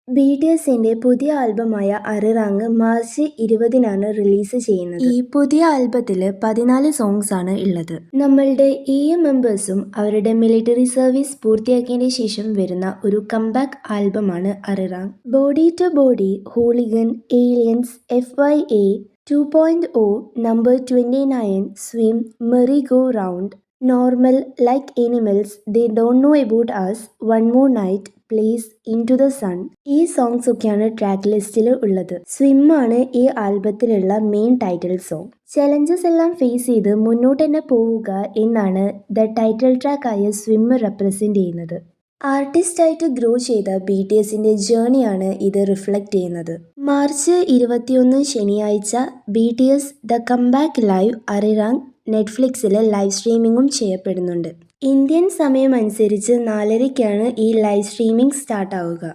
ബിടിഎസിന്റെ പുതിയ ആൽബമായ അറിറാങ് March 20-നാണ് release ചെയ്യുന്നത്. ഈ പുതിയ ആൽബത്തിൽ 14 സോങ്സ് ആണ് ഉള്ളത്. നമ്മളുടെ EM മെമ്പേഴ്സും അവരുടെ മിലിറ്ററി സർവീസ് പൂർത്തിയാക്കിയതിന് ശേഷം വരുന്ന ഒരു കംബാക്ക് ആൽബമാണ് Arirang. Body to body, hooligan, aliens, FYA 2.0, number 29, swim, merry go round, normal, like animals, they don't know about us, one more night, place, into the sun. ഈ songs ഒക്കെയാണ് track ലിസ്റ്റിൽ ഉള്ളത്. Swim ആണ് ഈ ആൽബത്തിലുള്ള main title song. Challenges എല്ലാം face ചെയ്ത് മുന്നോട്ട് തന്നെ പോവുക എന്നാണ് ദ ടൈറ്റിൽ ട്രാക്കായ സ്വിം റെപ്രസെന്റ് ചെയ്യുന്നത്. ആർട്ടിസ്റ്റായിട്ട് ഗ്രോ ചെയ്ത BTSന്റെ ജേർണിയാണ് ഇത് റിഫ്ലക്റ്റ് ചെയ്യുന്നത്. മാർച്ച് 21 ശനിയാഴ്ച BTS the comeback live Arirang നെറ്റ്ഫ്ലിക്സിൽ ലൈവ് സ്ട്രീമിംഗും ചെയ്യപ്പെടുന്നുണ്ട്. ഇന്ത്യൻ സമയം അനുസരിച്ച് 4:30-ക്കാണ് ഈ ലൈവ് സ്ട്രീമിംഗ് സ്റ്റാർട്ട് ആവുക.